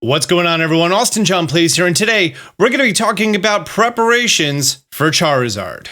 What's going on, everyone? Austin John Plays here, and today we're going to be talking about preparations for Charizard.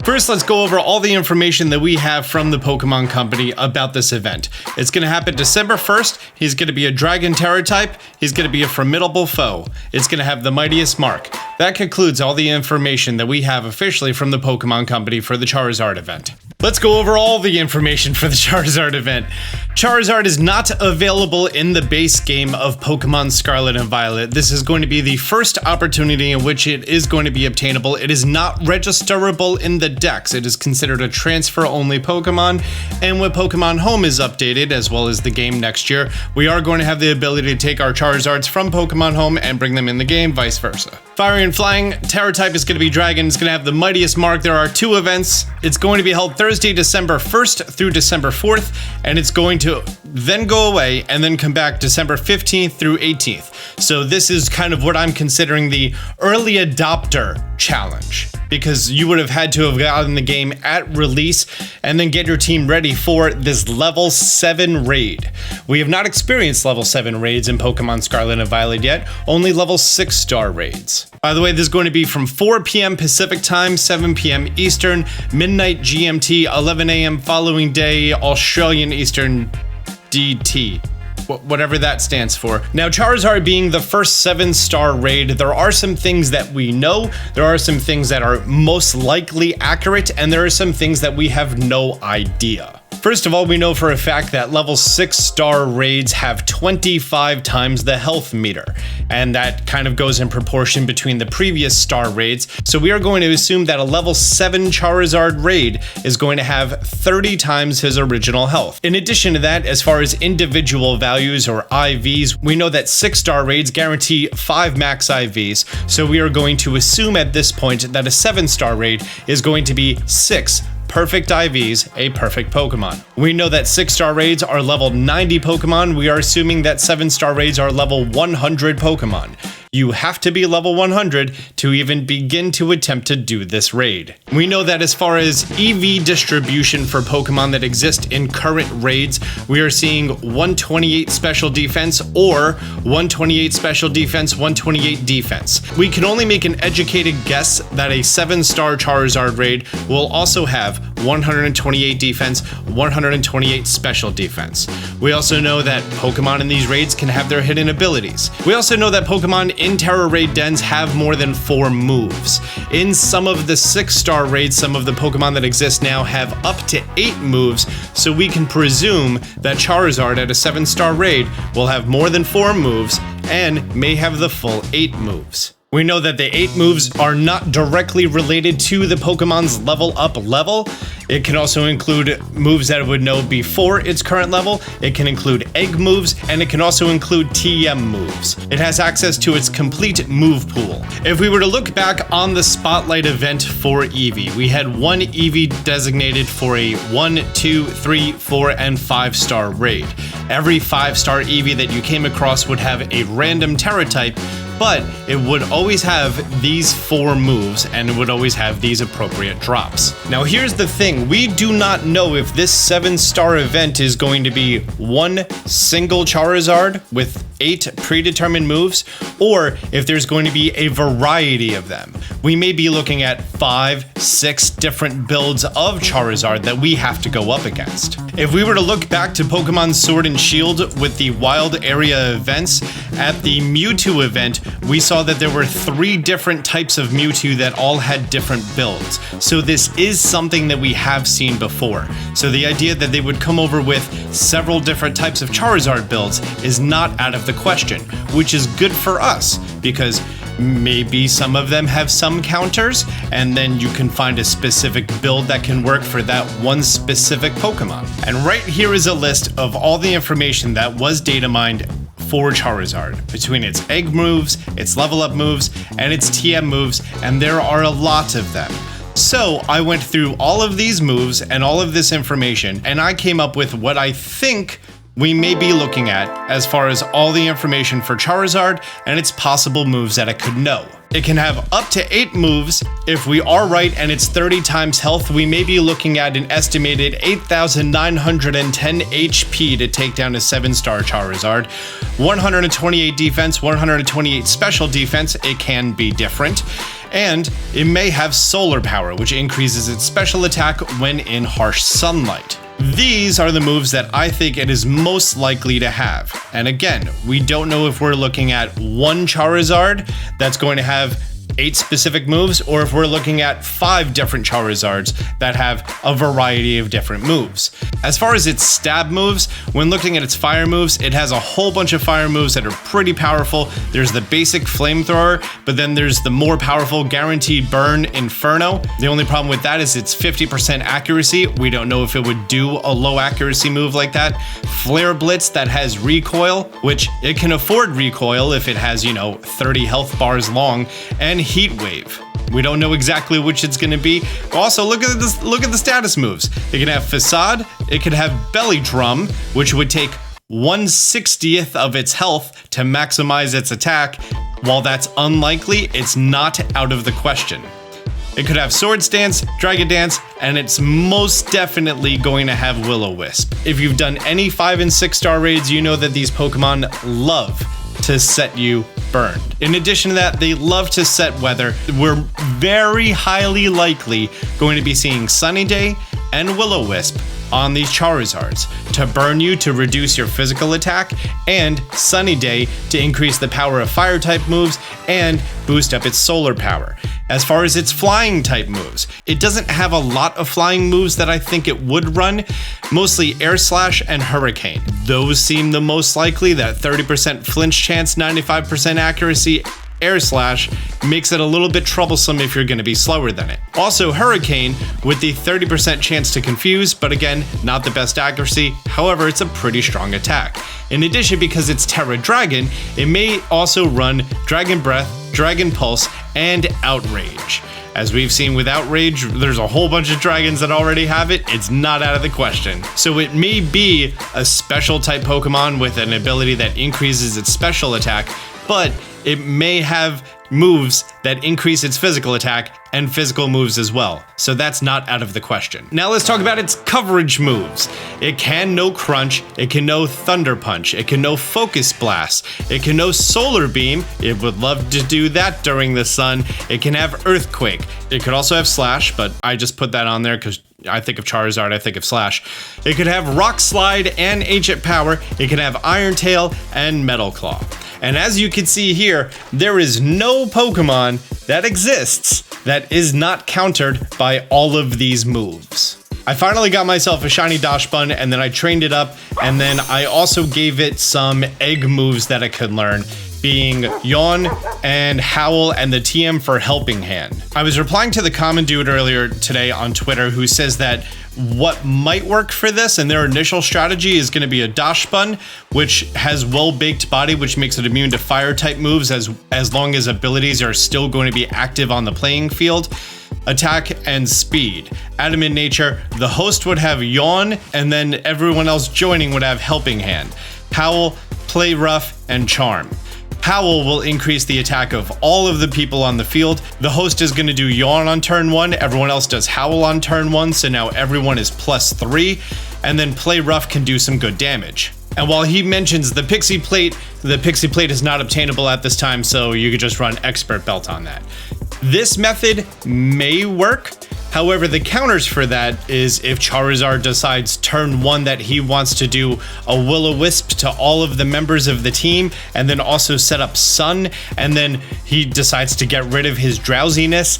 First, let's go over all the information that we have from the Pokemon Company about this event. It's going to happen December 1st. He's going to be a Dragon Terror type. He's going to be a formidable foe. It's going to have the mightiest mark. That concludes all the information that we have officially from the Pokemon Company for the Charizard event. Let's go over all the information for the Charizard event. Charizard is not available in the base game of Pokemon Scarlet and Violet. This is going to be the first opportunity in which it is going to be obtainable. It is not registerable in the Dex. It is considered a transfer-only Pokemon, and when Pokemon Home is updated, as well as the game next year, we are going to have the ability to take our Charizards from Pokemon Home and bring them in the game, vice versa. Fire and Flying, Terror type is going to be Dragon. It's going to have the mightiest mark. There are two events. It's going to be held Thursday, December 1st through December 4th, and it's going to then go away and then come back December 15th through 18th. So this is kind of what I'm considering the early adopter challenge, because you would have had to have gotten the game at release and then get your team ready for this level 7 raid. We have not experienced level 7 raids in Pokemon Scarlet and Violet yet, only level 6-star raids. By the way, this is going to be from 4 p.m. Pacific time, 7 p.m. Eastern, midnight GMT, 11 a.m. following day, Australian Eastern DT. Whatever that stands for. Now, Charizard being the first 7-star raid, there are some things that we know, there are some things that are most likely accurate, and there are some things that we have no idea. First of all, we know for a fact that level 6-star raids have 25 times the health meter, and that kind of goes in proportion between the previous star raids, so we are going to assume that a level 7 Charizard raid is going to have 30 times his original health. In addition to that, as far as individual values or IVs, we know that 6-star raids guarantee 5 max IVs, so we are going to assume at this point that a 7-star raid is going to be 6 perfect IVs, a perfect Pokemon. We know that 6-star raids are level 90 Pokemon. We are assuming that 7-star raids are level 100 Pokemon. You have to be level 100 to even begin to attempt to do this raid. We know that as far as Eevee distribution for Pokemon that exist in current raids, we are seeing 128 special defense or 128 special defense, 128 defense. We can only make an educated guess that a 7-star Charizard raid will also have 128 defense, 128 special defense. We also know that Pokemon in these raids can have their hidden abilities. We also know that Pokemon in Terror Raid dens have more than 4 moves. In some of the 6-star raids, some of the Pokemon that exist now have up to 8 moves, so we can presume that Charizard at a 7-star raid will have more than 4 moves and may have the full 8 moves. We know that the 8 moves are not directly related to the Pokemon's level up level. It can also include moves that it would know before its current level. It can include egg moves, and it can also include TM moves. It has access to its complete move pool. If we were to look back on the Spotlight event for Eevee, we had one Eevee designated for a 1, 2, 3, 4, and 5-star raid. Every 5-star Eevee that you came across would have a random Terra type, but it would always have these 4 moves, and it would always have these appropriate drops. Now here's the thing, we do not know if this 7-star event is going to be one single Charizard with 8 predetermined moves, or if there's going to be a variety of them. We may be looking at 5, 6 different builds of Charizard that we have to go up against. If we were to look back to Pokemon Sword and Shield with the Wild Area events, at the Mewtwo event, we saw that there were 3 different types of Mewtwo that all had different builds. So this is something that we have seen before. So the idea that they would come over with several different types of Charizard builds is not out of the question, which is good for us, because maybe some of them have some counters, and then you can find a specific build that can work for that one specific Pokemon. And right here is a list of all the information that was data mined for Charizard, between its egg moves, its level up moves, and its TM moves, and there are a lot of them. So I went through all of these moves and all of this information, and I came up with what I think we may be looking at as far as all the information for Charizard and its possible moves that it could know. It can have up to 8 moves. If we are right and it's 30 times health, we may be looking at an estimated 8,910 HP to take down a 7-star Charizard. 128 defense, 128 special defense, it can be different. And it may have solar power, which increases its special attack when in harsh sunlight. These are the moves that I think it is most likely to have. And again, we don't know if we're looking at one Charizard that's going to have 8 specific moves, or if we're looking at 5 different Charizards that have a variety of different moves. As far as its stab moves, when looking at its fire moves, it has a whole bunch of fire moves that are pretty powerful. There's the basic flamethrower, but then there's the more powerful guaranteed burn Inferno. The only problem with that is it's 50% accuracy. We don't know if it would do a low accuracy move like that. Flare Blitz that has recoil, which it can afford recoil if it has, 30 health bars long, and Heat Wave. We don't know exactly which it's going to be. Also, look at the status moves. It can have Facade, it could have Belly Drum, which would take 1/60th of its health to maximize its attack. While that's unlikely, it's not out of the question. It could have Sword Stance, Dragon Dance, and it's most definitely going to have Will-O-Wisp. If you've done any 5 and 6 star raids, you know that these Pokemon love to set you burned. In addition to that, they love to set weather. We're very highly likely going to be seeing Sunny Day and Will-O-Wisp on these Charizards to burn you to reduce your physical attack, and Sunny Day to increase the power of fire type moves and boost up its solar power. As far as its flying type moves, it doesn't have a lot of flying moves that I think it would run, mostly Air Slash and Hurricane. Those seem the most likely. That 30% flinch chance, 95% accuracy. Air Slash makes it a little bit troublesome if you're going to be slower than it. Also, Hurricane with the 30% chance to confuse, but again, not the best accuracy. However, it's a pretty strong attack. In addition, because it's Terra Dragon, it may also run Dragon Breath, Dragon Pulse, and Outrage. As we've seen with Outrage, there's a whole bunch of dragons that already have it. It's not out of the question. So it may be a special type Pokemon with an ability that increases its special attack, but it may have moves that increase its physical attack and physical moves as well. So that's not out of the question. Now let's talk about its coverage moves. It can know Crunch, it can know Thunder Punch, it can know Focus Blast, it can know Solar Beam, it would love to do that during the sun, it can have Earthquake, it could also have Slash, but I just put that on there because I think of Charizard, I think of Slash. It could have Rock Slide and Ancient Power, it can have Iron Tail and Metal Claw. And as you can see here, there is no Pokemon that exists that is not countered by all of these moves. I finally got myself a shiny Dachsbun, and then I trained it up, and then I also gave it some egg moves that it could learn, being Yawn and Howl and the TM for Helping Hand. I was replying to the common dude earlier today on Twitter who says that what might work for this and their initial strategy is going to be a Dachsbun, which has well-baked body, which makes it immune to fire type moves as long as abilities are still going to be active on the playing field. Attack and speed. Adamant nature, the host would have Yawn, and then everyone else joining would have Helping Hand. Howl, Play Rough, and Charm. Howl will increase the attack of all of the people on the field. The host is going to do Yawn on turn 1, everyone else does Howl on turn 1, so now everyone is +3, and then Play Rough can do some good damage. And while he mentions the Pixie Plate is not obtainable at this time, so you could just run Expert Belt on that. This method may work. However, the counters for that is if Charizard decides turn 1 that he wants to do a Will-O-Wisp to all of the members of the team and then also set up Sun, and then he decides to get rid of his drowsiness.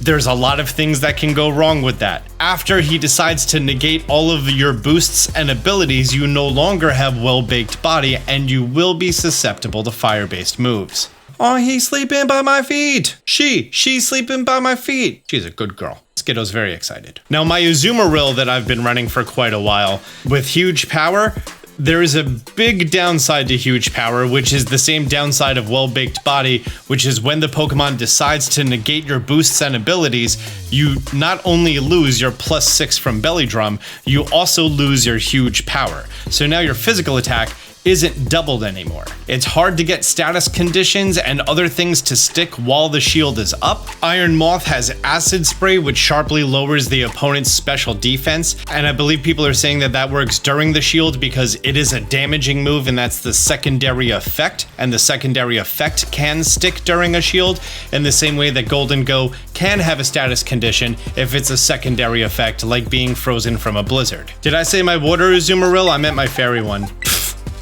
There's a lot of things that can go wrong with that. After he decides to negate all of your boosts and abilities, you no longer have well-baked body and you will be susceptible to fire-based moves. Oh, he's sleeping by my feet. She's sleeping by my feet. She's a good girl. Skiddo's very excited. Now, my Azumarill that I've been running for quite a while, with huge power, There is a big downside to huge power, which is the same downside of well-baked body, which is when the Pokemon decides to negate your boosts and abilities, you not only lose your +6 from Belly Drum, you also lose your huge power. So now your physical attack isn't doubled anymore. It's hard to get status conditions and other things to stick while the shield is up. Iron Moth has Acid Spray, which sharply lowers the opponent's special defense, and I believe people are saying that that works during the shield because it is a damaging move and that's the secondary effect, and the secondary effect can stick during a shield in the same way that Golden Go can have a status condition if it's a secondary effect, like being frozen from a blizzard. Did I say my water Azumarill? I meant my fairy one.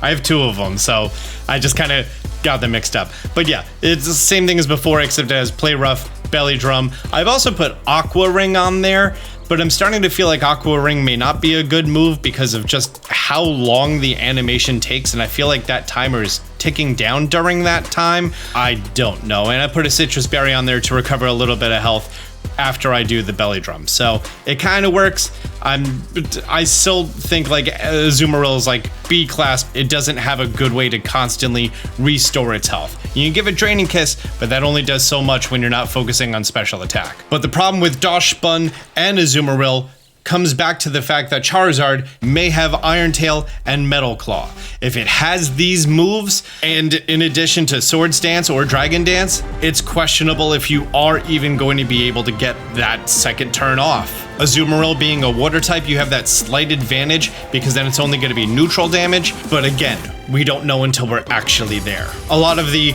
I have 2 of them, so I just kind of got them mixed up. But yeah, it's the same thing as before, except it has Play Rough, Belly Drum. I've also put Aqua Ring on there, but I'm starting to feel like Aqua Ring may not be a good move because of just how long the animation takes, and I feel like that timer is ticking down during that time. I don't know, and I put a Citrus Berry on there to recover a little bit of health after I do the Belly Drum. So it kind of works. I still think like Azumarill is like B class. It doesn't have a good way to constantly restore its health. You can give it Draining Kiss, but that only does so much when you're not focusing on special attack. But the problem with Dachsbun and Azumarill comes back to the fact that Charizard may have Iron Tail and Metal Claw. If it has these moves, and in addition to Swords Dance or Dragon Dance, it's questionable if you are even going to be able to get that second turn off. Azumarill being a water type, you have that slight advantage because then it's only going to be neutral damage, but again, we don't know until we're actually there. A lot of the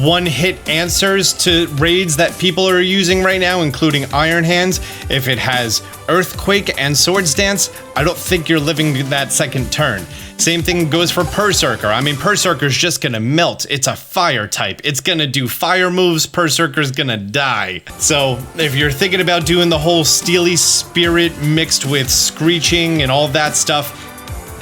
one-hit answers to raids that people are using right now, including Iron Hands, if it has Earthquake and Swords Dance, I don't think you're living that second turn. Same thing goes for Berserker. I mean, Berserker's just gonna melt. It's a fire type. It's gonna do fire moves. Berserker's gonna die. So if you're thinking about doing the whole Steely Spirit mixed with Screeching and all that stuff,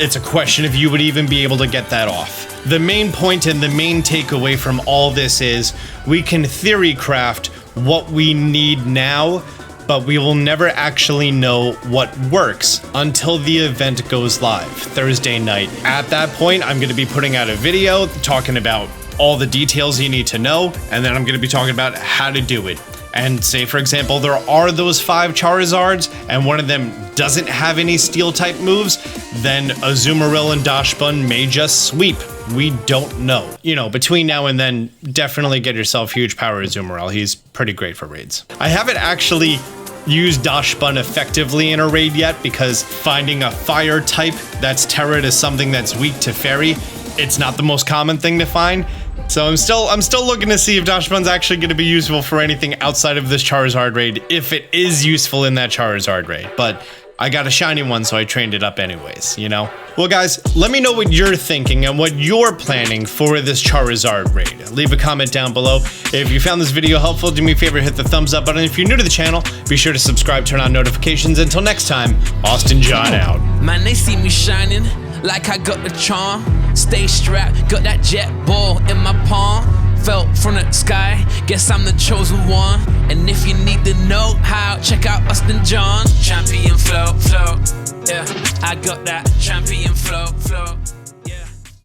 it's a question if you would even be able to get that off. The main point and the main takeaway from all this is we can theory craft what we need now, but we will never actually know what works until the event goes live Thursday night. At that point, I'm going to be putting out a video talking about all the details you need to know, and then I'm going to be talking about how to do it. And say, for example, there are those 5 Charizards, and one of them doesn't have any Steel-type moves, then Azumarill and Dachsbun may just sweep. We don't know. You know, between now and then, definitely get yourself huge power Azumarill. He's pretty great for raids. I haven't actually used Dachsbun effectively in a raid yet because finding a fire type that's Terra is something that's weak to Fairy, it's not the most common thing to find. So I'm still looking to see if Dachsbun's actually going to be useful for anything outside of this Charizard raid, if it is useful in that Charizard raid. But I got a shiny one, so I trained it up anyways, you know? Well, guys, let me know what you're thinking and what you're planning for this Charizard raid. Leave a comment down below. If you found this video helpful, do me a favor, hit the thumbs up button. If you're new to the channel, be sure to subscribe, turn on notifications. Until next time, Austin John out. Man, they see me shining like I got the charm. Stay strapped, got that jet ball in my palm. Fell from the sky, guess I'm the chosen one. And if you need to know how, check out Austin John. Champion flow, yeah, I got that